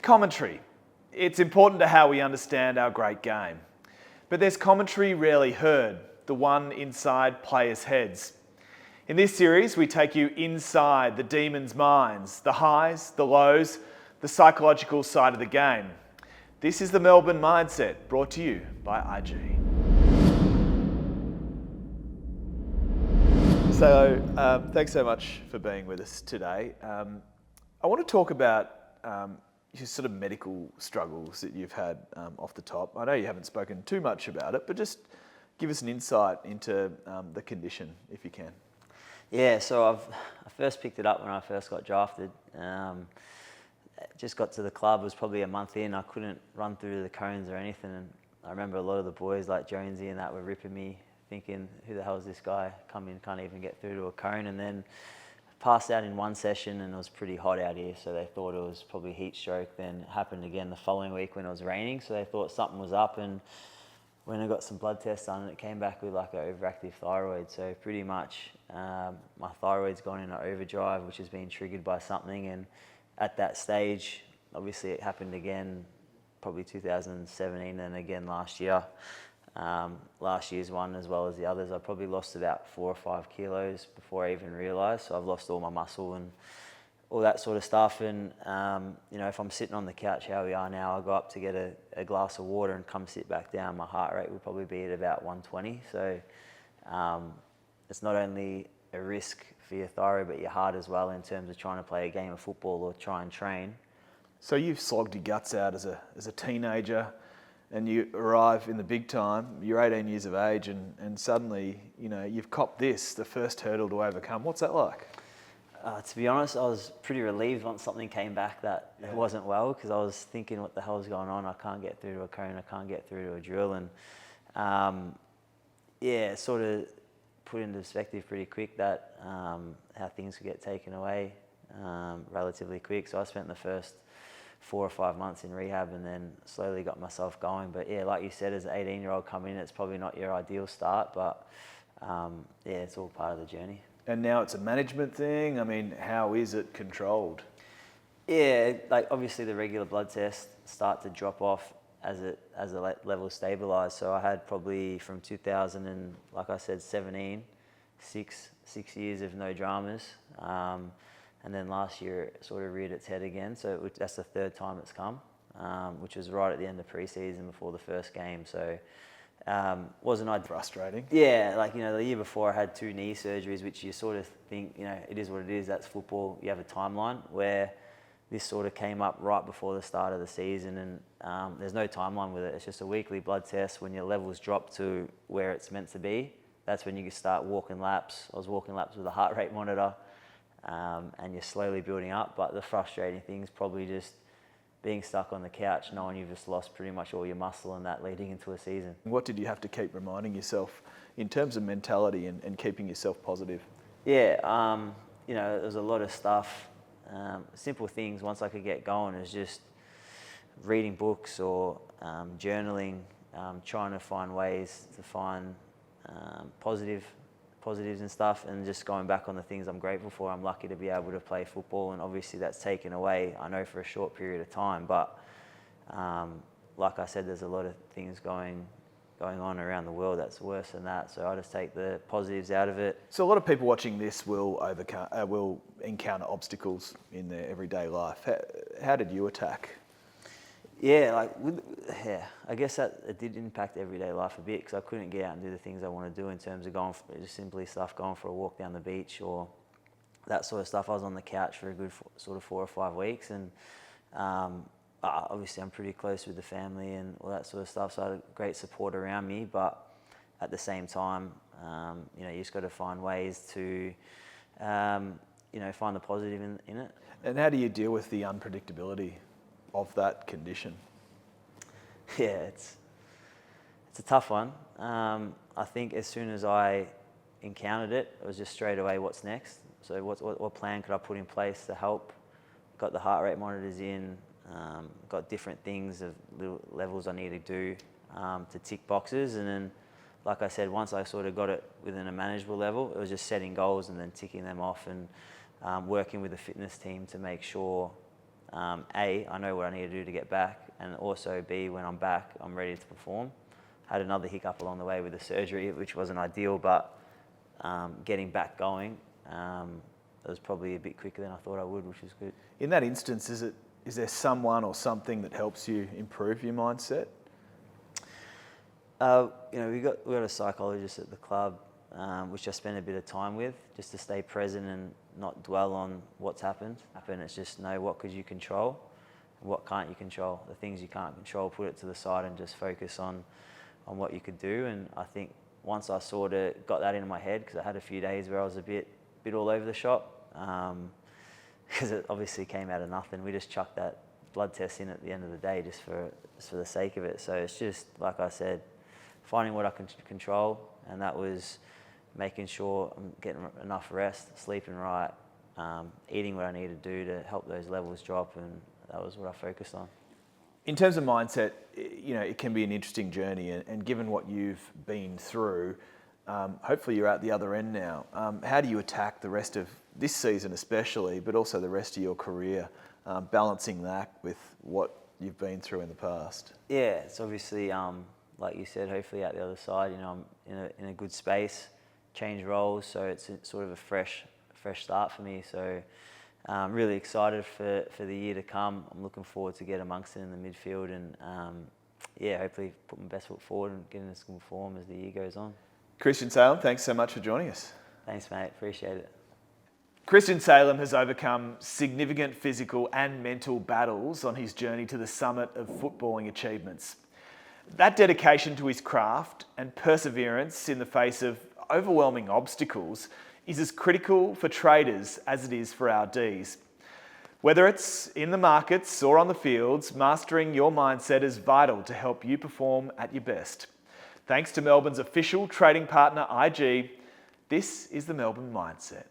commentary. It's important to how we understand our great game. But there's commentary rarely heard, the one inside players' heads. In this series, we take you inside the demons' minds, the highs, the lows, the psychological side of the game. This is the Melbourne Mindset, brought to you by IG. So, thanks so much for being with us today. I want to talk about your sort of medical struggles that you've had off the top. I know you haven't spoken too much about it, but just give us an insight into the condition, if you can. Yeah, so I first picked it up when I first got drafted. Just got to the club, it was probably a month in. I couldn't run through the cones or anything. And I remember a lot of the boys like Jonesy and that were ripping me, thinking, who the hell is this guy? Come in, can't even get through to a cone. And then passed out in one session, and it was pretty hot out here, so they thought it was probably heat stroke. Then it happened again the following week when it was raining, so they thought something was up. And when I got some blood tests done, it came back with like an overactive thyroid. So pretty much my thyroid's gone into overdrive, which has been triggered by something. And at that stage, obviously it happened again, probably 2017, and again last year. Last year's one as well as the others, I probably lost about 4 or 5 kilos before I even realised. So I've lost all my muscle and all that sort of stuff. And if I'm sitting on the couch how we are now, I go up to get a glass of water and come sit back down, my heart rate would probably be at about 120. So it's not only a risk for your thyroid but your heart as well, in terms of trying to play a game of football or try and train. So you've slogged your guts out as a teenager, and you arrive in the big time. You're 18 years of age, and suddenly you've copped this, the first hurdle to overcome. What's that like? To be honest, I was pretty relieved once something came back that it wasn't well, because I was thinking, what the hell's going on? I can't get through to a cone, I can't get through to a drill. And it sort of put into perspective pretty quick that how things could get taken away relatively quick. So I spent the first 4 or 5 months in rehab, and then slowly got myself going. But yeah, like you said, as an 18-year-old coming in, it's probably not your ideal start, but it's all part of the journey. And now it's a management thing. I mean, how is it controlled? Yeah, like obviously the regular blood tests start to drop off as the levels stabilise. So I had probably from 2000 and, like I said, 17, six years of no dramas. And then last year it sort of reared its head again. So that's the third time it's come, which was right at the end of pre-season before the first game. So wasn't I frustrating? Yeah, the year before I had 2 knee surgeries, which you sort of think, it is what it is, that's football, you have a timeline, where this sort of came up right before the start of the season. And there's no timeline with it. It's just a weekly blood test. When your levels drop to where it's meant to be, that's when you can start walking laps. I was walking laps with a heart rate monitor. And you're slowly building up. But the frustrating thing is probably just being stuck on the couch, knowing you've just lost pretty much all your muscle and that leading into a season. What did you have to keep reminding yourself in terms of mentality and keeping yourself positive? Yeah, there's a lot of stuff. Simple things once I could get going is just reading books or journaling, trying to find ways to find positives and stuff, and just going back on the things I'm grateful for. I'm lucky to be able to play football, and obviously that's taken away, I know, for a short period of time, but like I said, there's a lot of things going on around the world that's worse than that, so I just take the positives out of it. So a lot of people watching this will encounter obstacles in their everyday life. How did you attack? Yeah, I guess that it did impact everyday life a bit, because I couldn't get out and do the things I want to do in terms of going for a walk down the beach or that sort of stuff. I was on the couch for a good sort of 4 or 5 weeks, and obviously I'm pretty close with the family and all that sort of stuff, so I had great support around me. But at the same time, you just got to find ways to find the positive in it. And how do you deal with the unpredictability of that condition? Yeah, it's a tough one. I think as soon as I encountered it, it was just straight away, what's next? So what plan could I put in place to help? Got the heart rate monitors in, got different things of little levels I need to do to tick boxes. And then, like I said, once I sort of got it within a manageable level, it was just setting goals and then ticking them off, and working with the fitness team to make sure A, I know what I need to do to get back, and also B, when I'm back, I'm ready to perform. Had another hiccup along the way with the surgery, which wasn't ideal, but getting back going, it was probably a bit quicker than I thought I would, which was good. In that instance, is there someone or something that helps you improve your mindset? We got a psychologist at the club, which I spend a bit of time with, just to stay present and not dwell on what's happened. It's just know what could you control, and what can't you control. The things you can't control, put it to the side and just focus on what you could do. And I think once I sort of got that into my head, because I had a few days where I was a bit all over the shop, because it obviously came out of nothing. We just chucked that blood test in at the end of the day just for the sake of it. So it's just, like I said, finding what I can control, and that was making sure I'm getting enough rest, sleeping right, eating what I need to do to help those levels drop, and that was what I focused on. In terms of mindset, it can be an interesting journey, and given what you've been through, hopefully you're out the other end now. How do you attack the rest of this season especially, but also the rest of your career, balancing that with what you've been through in the past? Yeah, it's obviously, like you said, hopefully out the other side, I'm in a good space, change roles, so it's sort of a fresh start for me. So I'm really excited for the year to come. I'm looking forward to get amongst it in the midfield, and hopefully put my best foot forward and get in some good form as the year goes on. Christian Salem, thanks so much for joining us. Thanks, mate. Appreciate it. Christian Salem has overcome significant physical and mental battles on his journey to the summit of footballing achievements. That dedication to his craft and perseverance in the face of overwhelming obstacles is as critical for traders as it is for our Ds. Whether it's in the markets or on the fields, mastering your mindset is vital to help you perform at your best. Thanks to Melbourne's official trading partner, IG, this is the Melbourne Mindset.